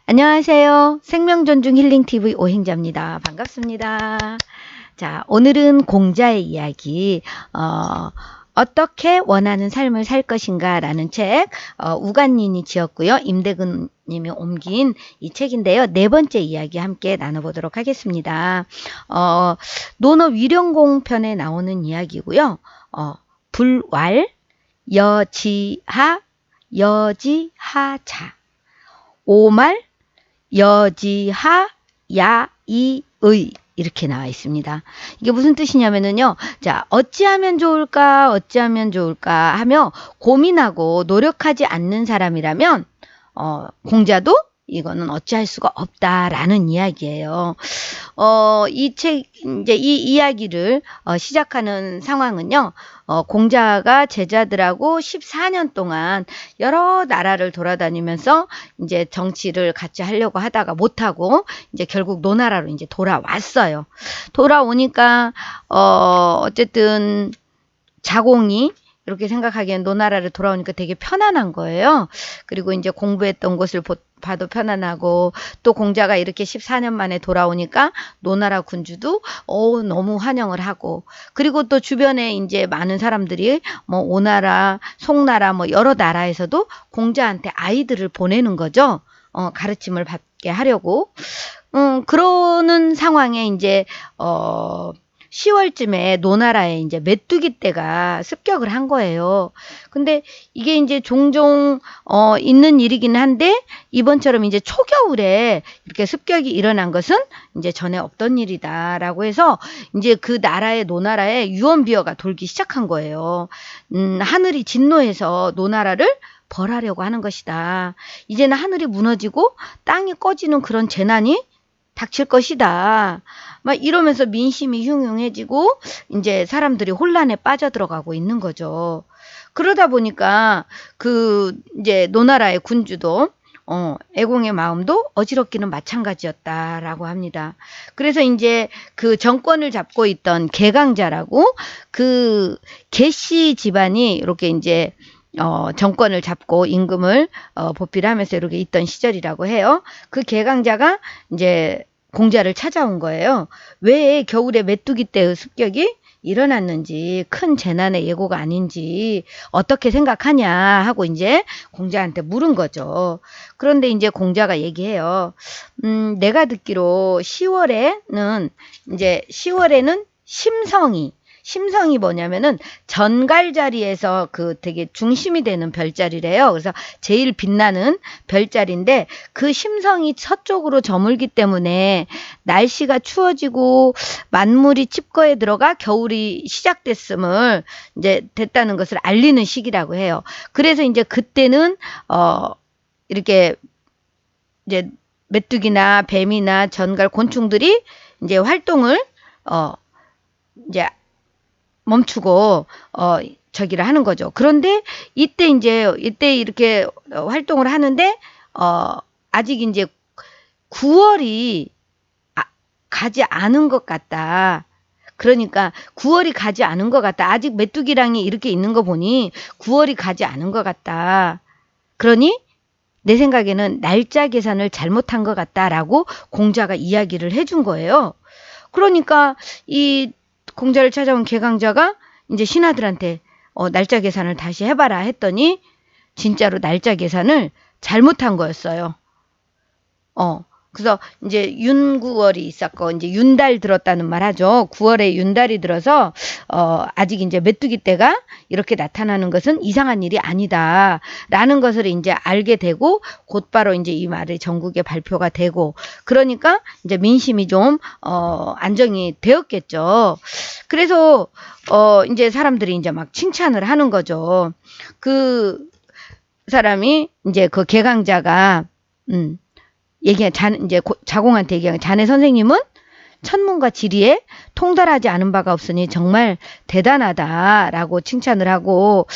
안녕하세요. 생명존중 힐링TV 오행자입니다. 반갑습니다. 자, 오늘은 공자의 이야기, 어떻게 원하는 삶을 살 것인가 라는 책, 우간님이 지었고요. 임대근 님이 옮긴 이 책인데요. 네 번째 이야기 함께 나눠보도록 하겠습니다. 논어 위령공 편에 나오는 이야기고요. 불왈, 여지하, 여지하자, 오말, 여지하 야이의 이렇게 나와 있습니다. 이게 무슨 뜻이냐면요. 자, 어찌하면 좋을까, 어찌하면 좋을까 하며 고민하고 노력하지 않는 사람이라면 공자도 이거는 어찌할 수가 없다라는 이야기예요. 이 책, 이제 이 이야기를 시작하는 상황은요, 공자가 제자들하고 14년 동안 여러 나라를 돌아다니면서 이제 정치를 같이 하려고 하다가 못하고 이제 결국 노나라로 이제 돌아왔어요. 돌아오니까, 어쨌든 자공이 이렇게 생각하기엔 노나라를 돌아오니까 되게 편안한 거예요. 그리고 이제 공부했던 곳을 봐도 편안하고, 또 공자가 이렇게 14년 만에 돌아오니까 노나라 군주도 너무 환영을 하고, 그리고 또 주변에 이제 많은 사람들이 뭐 오나라, 송나라 뭐 여러 나라에서도 공자한테 아이들을 보내는 거죠. 가르침을 받게 하려고. 그러는 상황에 이제 10월쯤에 노나라에 이제 메뚜기 떼가 습격을 한 거예요. 근데 이게 이제 종종 있는 일이긴 한데, 이번처럼 이제 초겨울에 이렇게 습격이 일어난 것은 이제 전에 없던 일이다라고 해서 이제 그 나라의 노나라에 유언비어가 돌기 시작한 거예요. 하늘이 진노해서 노나라를 벌하려고 하는 것이다. 이제는 하늘이 무너지고 땅이 꺼지는 그런 재난이 닥칠 것이다. 막 이러면서 민심이 흉흉해지고 이제 사람들이 혼란에 빠져들어가고 있는 거죠. 그러다 보니까 그 이제 노나라의 군주도 애공의 마음도 어지럽기는 마찬가지였다라고 합니다. 그래서 이제 그 정권을 잡고 있던 개강자라고, 그 개씨 집안이 이렇게 이제 정권을 잡고 임금을 보필 하면서 이렇게 있던 시절이라고 해요. 그 개강자가 이제 공자를 찾아온 거예요. 왜 겨울에 메뚜기 떼의 습격이 일어났는지, 큰 재난의 예고가 아닌지 어떻게 생각하냐 하고 이제 공자한테 물은 거죠. 그런데 이제 공자가 얘기해요. 내가 듣기로 10월에는 심성이 뭐냐면은 전갈 자리에서 그 되게 중심이 되는 별자리래요. 그래서 제일 빛나는 별자리인데, 그 심성이 서쪽으로 저물기 때문에 날씨가 추워지고 만물이 칩거에 들어가 겨울이 시작됐음을 이제 됐다는 것을 알리는 시기라고 해요. 그래서 이제 그때는 이렇게 이제 메뚜기나 뱀이나 전갈 곤충들이 이제 활동을 이제 멈추고 저기를 하는 거죠. 그런데 이때 이렇게 활동을 하는데 아직 이제 9월이 가지 않은 것 같다. 그러니까 9월이 가지 않은 것 같다. 아직 메뚜기랑이 이렇게 있는 거 보니 9월이 가지 않은 것 같다. 그러니 내 생각에는 날짜 계산을 잘못한 것 같다라고 공자가 이야기를 해준 거예요. 그러니까 이 공자를 찾아온 개강자가 이제 신하들한테 날짜 계산을 다시 해봐라 했더니 진짜로 날짜 계산을 잘못한 거였어요. 그래서 이제 윤9월이 있었고 이제 윤달 들었다는 말 하죠. 9월에 윤달이 들어서 아직 이제 메뚜기 떼가 이렇게 나타나는 것은 이상한 일이 아니다라는 것을 이제 알게 되고, 곧바로 이제 이 말이 전국에 발표가 되고, 그러니까 이제 민심이 좀 안정이 되었겠죠. 그래서 이제 사람들이 이제 막 칭찬을 하는 거죠. 그 사람이 이제 그 개강자가 이제 자공한테 얘기한, 자네 선생님은 천문과 지리에 통달하지 않은 바가 없으니 정말 대단하다라고 칭찬을 하고,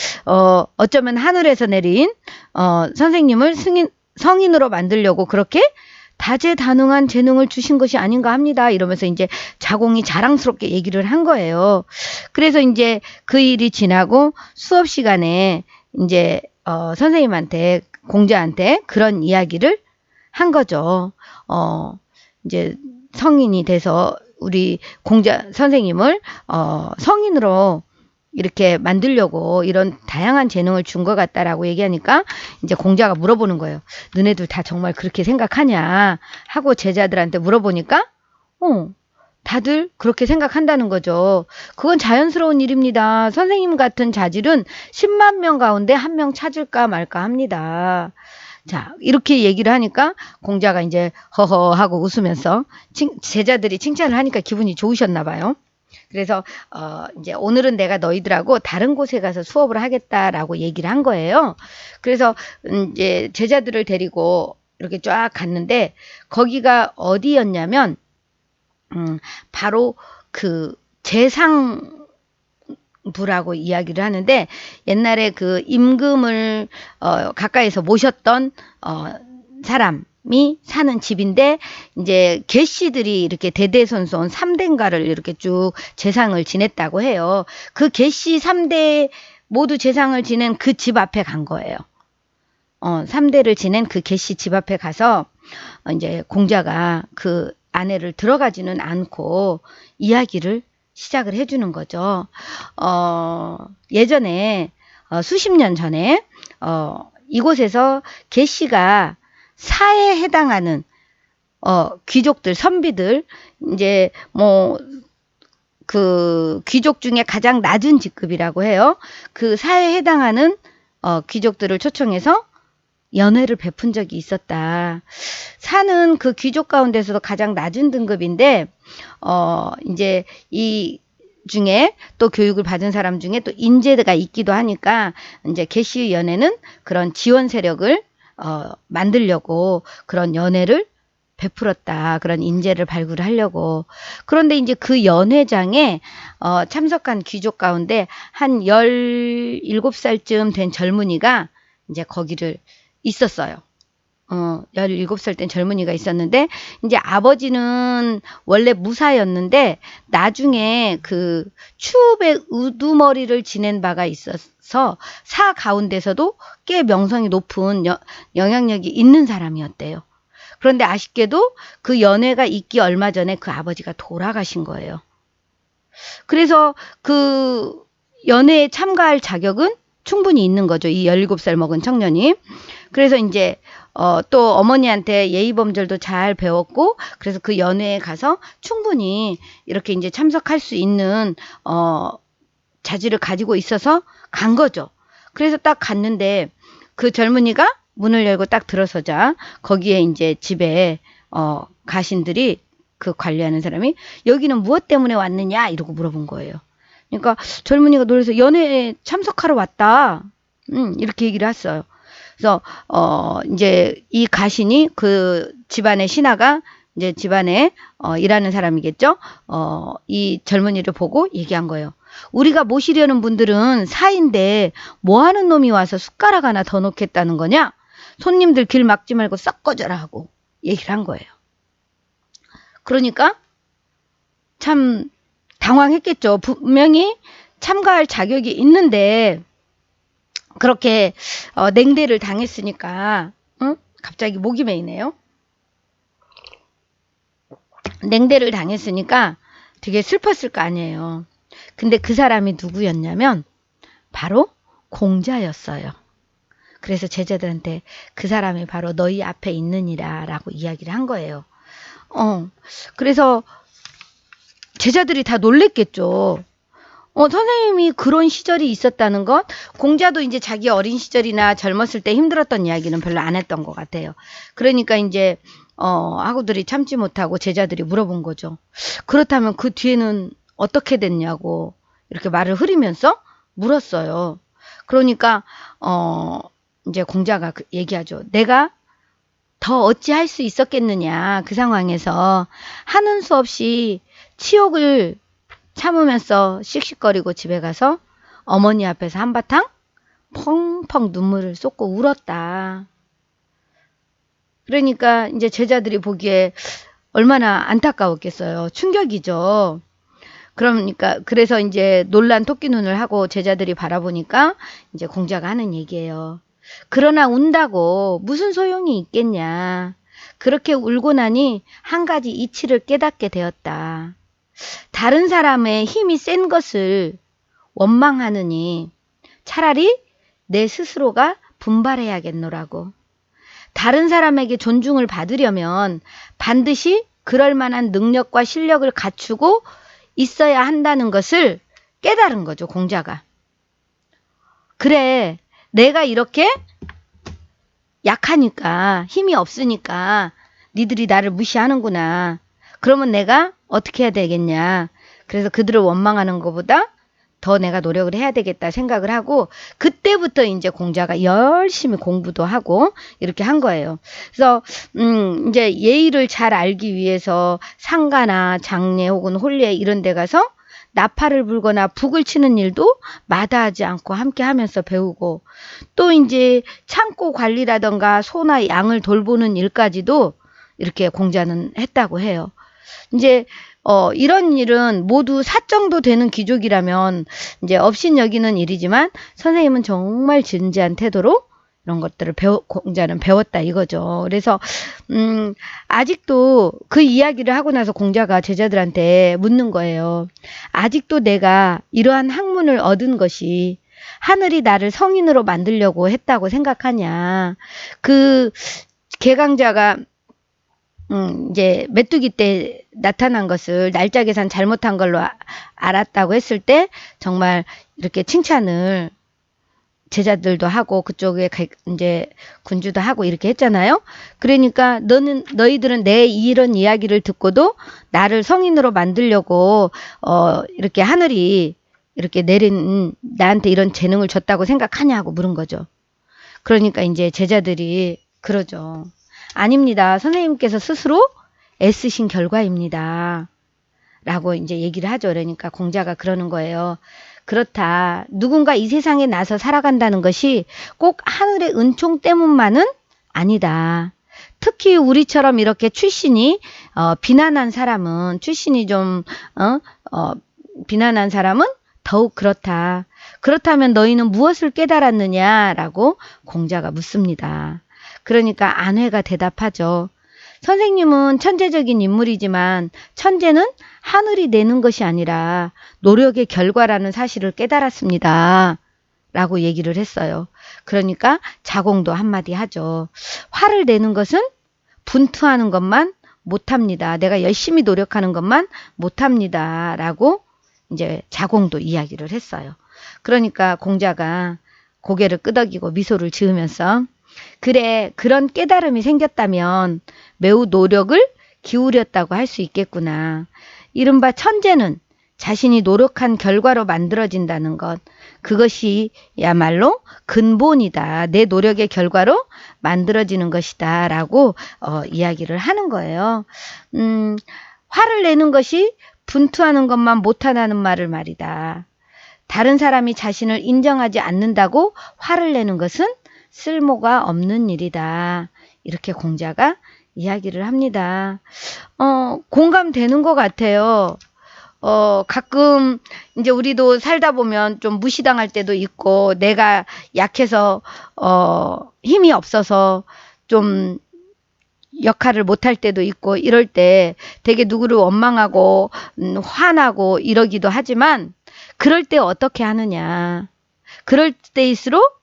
어쩌면 하늘에서 내린 선생님을 성인으로 만들려고 그렇게 다재다능한 재능을 주신 것이 아닌가 합니다. 이러면서 이제 자공이 자랑스럽게 얘기를 한 거예요. 그래서 이제 그 일이 지나고 수업 시간에 이제 선생님한테, 공자한테 그런 이야기를 한 거죠. 이제 성인이 돼서 우리 공자 선생님을 성인으로 이렇게 만들려고 이런 다양한 재능을 준 것 같다라고 얘기하니까 이제 공자가 물어보는 거예요. 너네들 다 정말 그렇게 생각하냐 하고 제자들한테 물어보니까 다들 그렇게 생각한다는 거죠. 그건 자연스러운 일입니다. 선생님 같은 자질은 10만 명 가운데 한 명 찾을까 말까 합니다. 자, 이렇게 얘기를 하니까 공자가 이제 허허 하고 웃으면서 제자들이 칭찬을 하니까 기분이 좋으셨나 봐요. 그래서 이제 오늘은 내가 너희들하고 다른 곳에 가서 수업을 하겠다라고 얘기를 한 거예요. 그래서 이제 제자들을 데리고 이렇게 쫙 갔는데 거기가 어디였냐면 바로 그 재상부라고 이야기를 하는데 옛날에 그 임금을 가까이서 모셨던 사람이 사는 집인데 이제 계씨들이 이렇게 대대손손 3대인가를 이렇게 쭉 재상을 지냈다고 해요. 그 계씨 3대 모두 재상을 지낸 그 집 앞에 간 거예요. 3대를 지낸 그 계씨 집 앞에 가서 이제 공자가 그 아내를 들어가지는 않고 이야기를 시작을 해주는 거죠. 예전에 수십 년 전에 이곳에서 계씨가 사에 해당하는 귀족들, 선비들 이제 뭐 그 귀족 중에 가장 낮은 직급이라고 해요. 그 사에 해당하는 귀족들을 초청해서 연회를 베푼 적이 있었다. 사는 그 귀족 가운데서도 가장 낮은 등급인데 이제 이 중에 또 교육을 받은 사람 중에 또 인재가 있기도 하니까 이제 계시 연회는 그런 지원 세력을 만들려고 그런 연회를 베풀었다. 그런 인재를 발굴하려고. 그런데 이제 그 연회장에 참석한 귀족 가운데 한 17살쯤 된 젊은이가 이제 거기를 있었어요. 17살 된 젊은이가 있었는데, 이제 아버지는 원래 무사였는데, 나중에 그 추후배 우두머리를 지낸 바가 있어서 사 가운데서도 꽤 명성이 높은 영향력이 있는 사람이었대요. 그런데 아쉽게도 그 연회가 있기 얼마 전에 그 아버지가 돌아가신 거예요. 그래서 그 연회에 참가할 자격은 충분히 있는 거죠. 이 17살 먹은 청년이. 그래서 이제 또 어머니한테 예의범절도 잘 배웠고, 그래서 그 연회에 가서 충분히 이렇게 이제 참석할 수 있는 자질을 가지고 있어서 간 거죠. 그래서 딱 갔는데 그 젊은이가 문을 열고 딱 들어서자 거기에 이제 집에 가신들이 그 관리하는 사람이 여기는 무엇 때문에 왔느냐 이러고 물어본 거예요. 그러니까 젊은이가 놀라서 연회에 참석하러 왔다. 이렇게 얘기를 했어요. 그래서 이제 이 가신이 그 집안의 신하가 이제 집안에 일하는 사람이겠죠. 이 젊은이를 보고 얘기한 거예요. 우리가 모시려는 분들은 사인데 뭐 하는 놈이 와서 숟가락 하나 더 놓겠다는 거냐? 손님들 길 막지 말고 썩 꺼져라 하고 얘기를 한 거예요. 그러니까 참 당황했겠죠. 분명히 참가할 자격이 있는데 그렇게 냉대를 당했으니까 갑자기 목이 메이네요. 냉대를 당했으니까 되게 슬펐을 거 아니에요. 근데 그 사람이 누구였냐면 바로 공자였어요. 그래서 제자들한테 그 사람이 바로 너희 앞에 있느니라 라고 이야기를 한 거예요. 그래서 제자들이 다 놀랬겠죠. 선생님이 그런 시절이 있었다는 것, 공자도 이제 자기 어린 시절이나 젊었을 때 힘들었던 이야기는 별로 안 했던 것 같아요. 그러니까 이제 학우들이 참지 못하고 제자들이 물어본 거죠. 그렇다면 그 뒤에는 어떻게 됐냐고 이렇게 말을 흐리면서 물었어요. 그러니까 이제 공자가 얘기하죠. 내가 더 어찌할 수 있었겠느냐. 그 상황에서 하는 수 없이 치욕을 참으면서 씩씩거리고 집에 가서 어머니 앞에서 한바탕 펑펑 눈물을 쏟고 울었다. 그러니까 이제 제자들이 보기에 얼마나 안타까웠겠어요. 충격이죠. 그러니까 그래서 이제 놀란 토끼 눈을 하고 제자들이 바라보니까 이제 공자가 하는 얘기예요. 그러나 운다고 무슨 소용이 있겠냐. 그렇게 울고 나니 한 가지 이치를 깨닫게 되었다. 다른 사람의 힘이 센 것을 원망하느니 차라리 내 스스로가 분발해야겠노라고. 다른 사람에게 존중을 받으려면 반드시 그럴 만한 능력과 실력을 갖추고 있어야 한다는 것을 깨달은 거죠, 공자가. 그래, 내가 이렇게 약하니까, 힘이 없으니까 니들이 나를 무시하는구나. 그러면 내가 어떻게 해야 되겠냐. 그래서 그들을 원망하는 것보다 더 내가 노력을 해야 되겠다 생각을 하고, 그때부터 이제 공자가 열심히 공부도 하고 이렇게 한 거예요. 그래서 이제 예의를 잘 알기 위해서 상가나 장례 혹은 혼례 이런 데 가서 나팔을 불거나 북을 치는 일도 마다하지 않고 함께 하면서 배우고, 또 이제 창고 관리라던가 소나 양을 돌보는 일까지도 이렇게 공자는 했다고 해요. 이제 이런 일은 모두 사 정도 되는 귀족이라면 이제 업신여기는 일이지만 선생님은 정말 진지한 태도로 이런 것들을 공자는 배웠다 이거죠. 그래서 아직도 그 이야기를 하고 나서 공자가 제자들한테 묻는 거예요. 아직도 내가 이러한 학문을 얻은 것이 하늘이 나를 성인으로 만들려고 했다고 생각하냐. 그 개강자가 이제 메뚜기 때 나타난 것을 날짜 계산 잘못한 걸로 알았다고 했을 때 정말 이렇게 칭찬을 제자들도 하고 그쪽에 이제 군주도 하고 이렇게 했잖아요. 그러니까 너희들은 내 이런 이야기를 듣고도 나를 성인으로 만들려고 이렇게 하늘이 이렇게 내린 나한테 이런 재능을 줬다고 생각하냐고 물은 거죠. 그러니까 이제 제자들이 그러죠. 아닙니다. 선생님께서 스스로 애쓰신 결과입니다. 라고 이제 얘기를 하죠. 그러니까 공자가 그러는 거예요. 그렇다. 누군가 이 세상에 나서 살아간다는 것이 꼭 하늘의 은총 때문만은 아니다. 특히 우리처럼 이렇게 출신이 비난한 사람은 비난한 사람은 더욱 그렇다. 그렇다면 너희는 무엇을 깨달았느냐라고 공자가 묻습니다. 그러니까 안회가 대답하죠. 선생님은 천재적인 인물이지만 천재는 하늘이 내는 것이 아니라 노력의 결과라는 사실을 깨달았습니다. 라고 얘기를 했어요. 그러니까 자공도 한마디 하죠. 화를 내는 것은 분투하는 것만 못합니다. 내가 열심히 노력하는 것만 못합니다. 라고 이제 자공도 이야기를 했어요. 그러니까 공자가 고개를 끄덕이고 미소를 지으면서 그래, 그런 깨달음이 생겼다면 매우 노력을 기울였다고 할 수 있겠구나. 이른바 천재는 자신이 노력한 결과로 만들어진다는 것, 그것이야말로 근본이다. 내 노력의 결과로 만들어지는 것이다. 라고 이야기를 하는 거예요. 화를 내는 것이 분투하는 것만 못하다는 말을 말이다. 다른 사람이 자신을 인정하지 않는다고 화를 내는 것은 쓸모가 없는 일이다. 이렇게 공자가 이야기를 합니다. 공감되는 것 같아요. 가끔 이제 우리도 살다 보면 좀 무시당할 때도 있고 내가 약해서 힘이 없어서 좀 역할을 못할 때도 있고 이럴 때 되게 누구를 원망하고 화나고 이러기도 하지만 그럴 때 어떻게 하느냐. 그럴 때일수록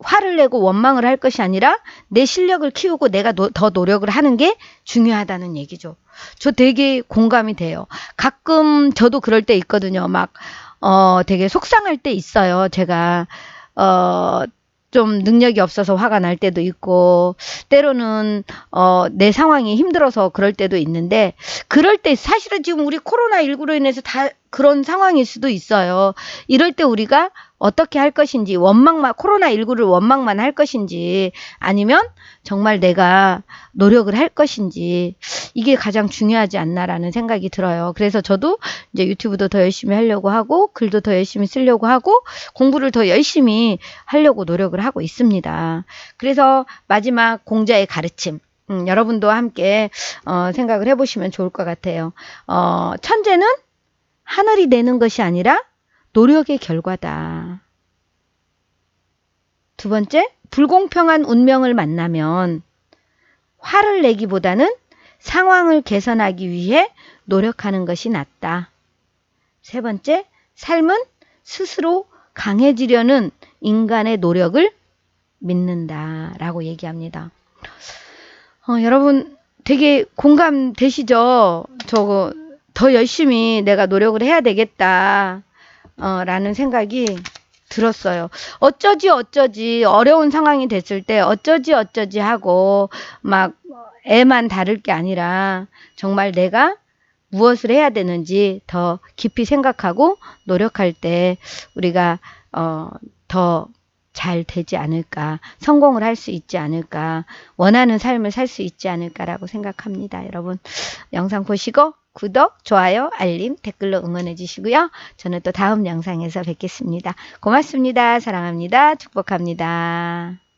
화를 내고 원망을 할 것이 아니라 내 실력을 키우고 내가 더 노력을 하는 게 중요하다는 얘기죠. 저 되게 공감이 돼요. 가끔 저도 그럴 때 있거든요. 막 되게 속상할 때 있어요. 제가 좀 능력이 없어서 화가 날 때도 있고 때로는 내 상황이 힘들어서 그럴 때도 있는데 그럴 때 사실은 지금 우리 코로나19로 인해서 다 그런 상황일 수도 있어요. 이럴 때 우리가 어떻게 할 것인지 코로나19를 원망만 할 것인지 아니면 정말 내가 노력을 할 것인지 이게 가장 중요하지 않나라는 생각이 들어요. 그래서 저도 이제 유튜브도 더 열심히 하려고 하고 글도 더 열심히 쓰려고 하고 공부를 더 열심히 하려고 노력을 하고 있습니다. 그래서 마지막 공자의 가르침 여러분도 함께 생각을 해보시면 좋을 것 같아요. 천재는 하늘이 내는 것이 아니라 노력의 결과다. 두 번째, 불공평한 운명을 만나면 화를 내기보다는 상황을 개선하기 위해 노력하는 것이 낫다. 세 번째, 삶은 스스로 강해지려는 인간의 노력을 믿는다 라고 얘기합니다. 여러분 되게 공감되시죠? 저거 더 열심히 내가 노력을 해야 되겠다 라는 생각이 들었어요. 어쩌지 어려운 상황이 됐을 때 어쩌지 하고 막 애만 다를 게 아니라 정말 내가 무엇을 해야 되는지 더 깊이 생각하고 노력할 때 우리가 더 잘 되지 않을까, 성공을 할 수 있지 않을까, 원하는 삶을 살 수 있지 않을까라고 생각합니다. 여러분 영상 보시고 구독, 좋아요, 알림, 댓글로 응원해 주시고요. 저는 또 다음 영상에서 뵙겠습니다. 고맙습니다. 사랑합니다. 축복합니다.